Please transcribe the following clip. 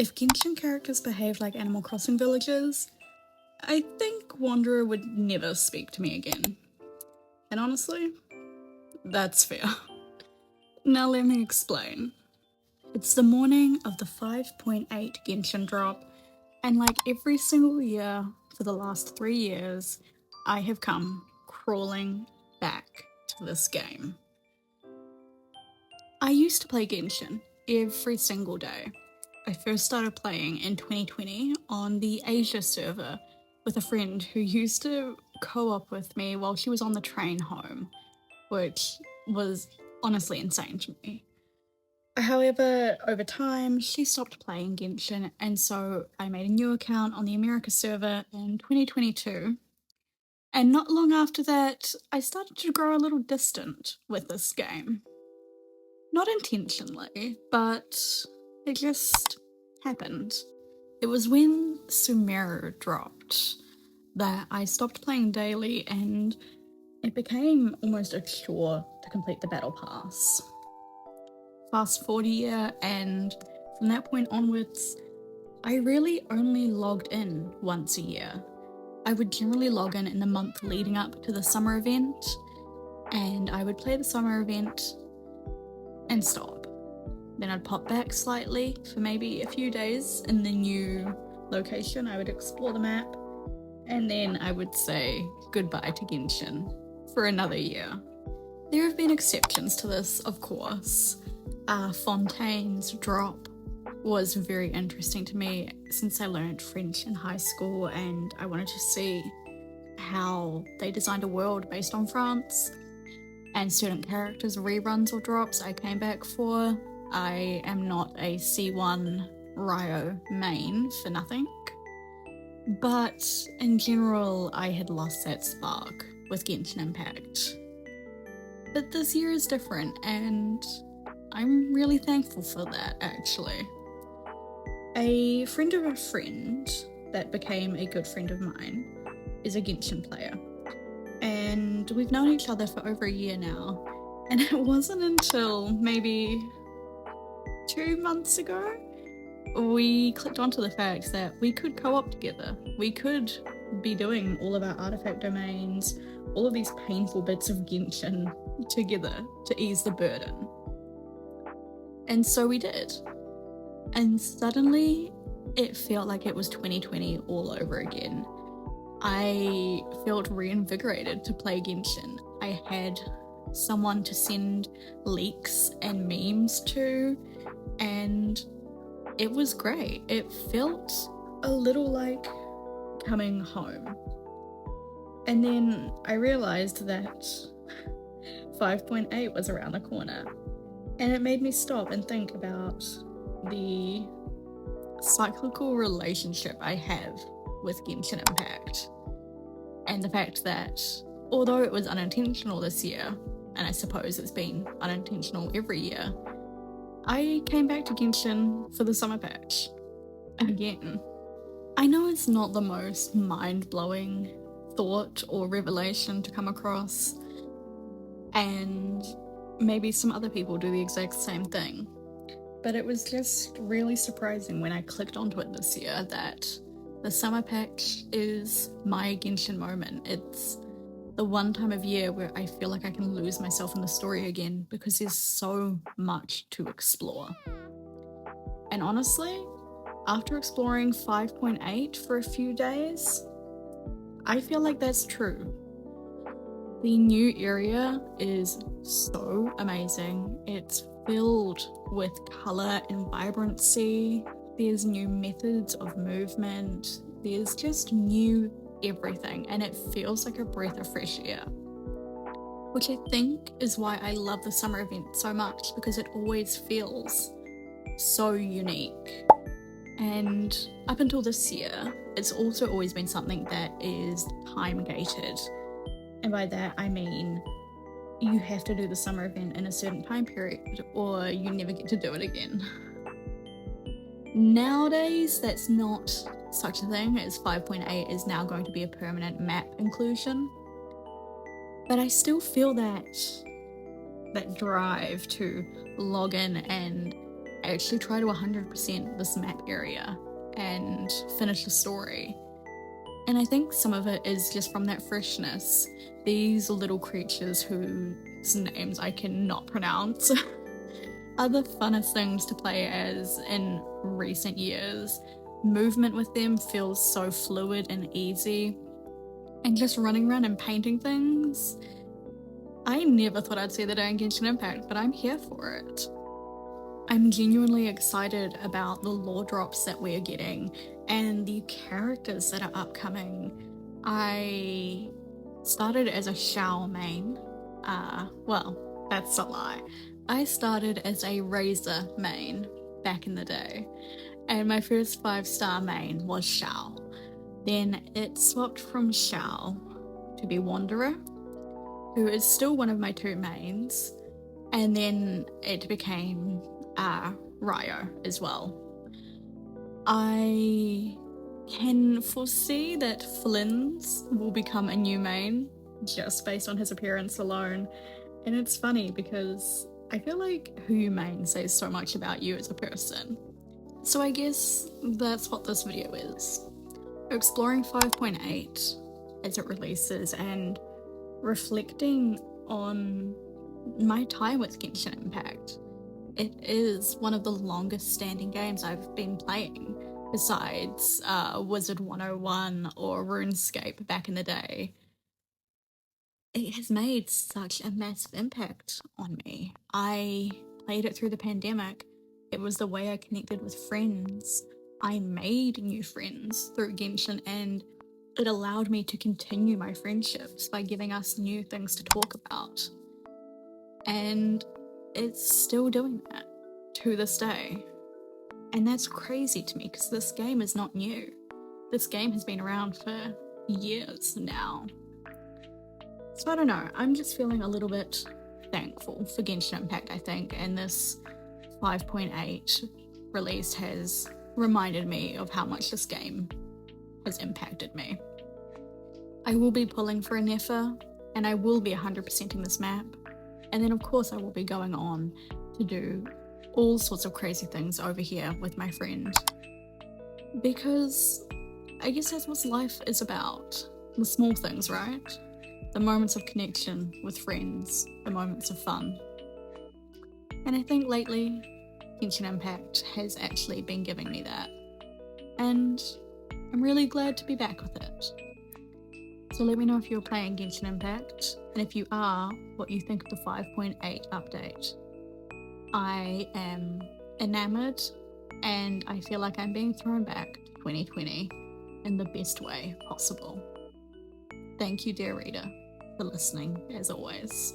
If Genshin characters behaved like Animal Crossing villagers, I think Wanderer would never speak to me again. And honestly, that's fair. Now let me explain. It's the morning of the 5.8 Genshin drop, and like every single year for the last 3 years, I have come crawling back to this game. I used to play Genshin every single day. I first started playing in 2020 on the Asia server with a friend who used to co-op with me while she was on the train home, which was honestly insane to me. However, over time, she stopped playing Genshin, and so I made a new account on the America server in 2022. And not long after that, I started to grow a little distant with this game. Not intentionally, but it just happened. It was when Sumeru dropped that I stopped playing daily and it became almost a chore to complete the battle pass. Fast forward a year, and from that point onwards, I really only logged in once a year. I would generally log in the month leading up to the summer event, and I would play the summer event and stop. Then I'd pop back slightly for maybe a few days in the new location. I would explore the map, and then I would say goodbye to Genshin for another year. There have been exceptions to this, of course. Fontaine's drop was very interesting to me since I learned French in high school, and I wanted to see how they designed a world based on France. And certain characters reruns or drops I came back for. I am not a C1 Ryo main for nothing. But in general, I had lost that spark with Genshin Impact. But this year is different, and I'm really thankful for that, actually. A friend of a friend that became a good friend of mine is a Genshin player. And we've known each other for over a year now. And it wasn't until maybe 2 months ago we clicked onto the fact that we could co-op together. We could be doing all of our artifact domains, all of these painful bits of Genshin together to ease the burden. And so we did. And suddenly it felt like it was 2020 all over again. I felt reinvigorated to play Genshin. I had someone to send leaks and memes to, and it was great. It felt a little like coming home. And then I realized that 5.8 was around the corner, and it made me stop and think about the cyclical relationship I have with Genshin Impact, and the fact that although it was unintentional this year, and I suppose it's been unintentional every year, I came back to Genshin for the summer patch again. I know it's not the most mind-blowing thought or revelation to come across, and maybe some other people do the exact same thing, but it was just really surprising when I clicked onto it this year that the summer patch is my Genshin moment. It's the one time of year where I feel like I can lose myself in the story again because there's so much to explore. And honestly, after exploring 5.8 for a few days, I feel like that's true. The new area is so amazing. It's filled with colour and vibrancy. There's new methods of movement. There's just new everything, and it feels like a breath of fresh air. Which I think is why I love the summer event so much, because it always feels so unique. And up until this year, it's also always been something that is time-gated. And by that I mean you have to do the summer event in a certain time period or you never get to do it again. Nowadays, that's not such a thing, as 5.8 is now going to be a permanent map inclusion. But I still feel that drive to log in and I actually try to 100% this map area and finish the story. And I think some of it is just from that freshness. These little creatures whose names I cannot pronounce are the funnest things to play as in recent years. Movement with them feels so fluid and easy. And just running around and painting things. I never thought I'd see the day in Genshin Impact, but I'm here for it. I'm genuinely excited about the lore drops that we're getting and the characters that are upcoming. I started as a Xiao main. Well, that's a lie. I started as a Razor main back in the day, and my first 5-star main was Xiao. Then it swapped from Xiao to be Wanderer, who is still one of my 2 mains, and then it became Ryo as well. I can foresee that Flynn's will become a new main just based on his appearance alone, and it's funny because I feel like who you main says so much about you as a person. So I guess that's what this video is. Exploring 5.8 as it releases and reflecting on my time with Genshin Impact. It is one of the longest standing games I've been playing, besides Wizard 101 or RuneScape back in the day. It has made such a massive impact on me. I played it through the pandemic. It was the way I connected with friends. I made new friends through Genshin, and it allowed me to continue my friendships by giving us new things to talk about. And it's still doing that to this day. And that's crazy to me because this game is not new. This game has been around for years now. So I don't know, I'm just feeling a little bit thankful for Genshin Impact, I think, and this 5.8 release has reminded me of how much this game has impacted me. I will be pulling for a Nefer, and I will be 100%ing this map, and then of course I will be going on to do all sorts of crazy things over here with my friend, because I guess that's what life is about. The small things, right? The moments of connection with friends, the moments of fun. And I think lately Genshin Impact has actually been giving me that, and I'm really glad to be back with it. So let me know if you're playing Genshin Impact, and if you are, what you think of the 5.8 update. I am enamored, and I feel like I'm being thrown back to 2020 in the best way possible. Thank you, dear reader, for listening, as always.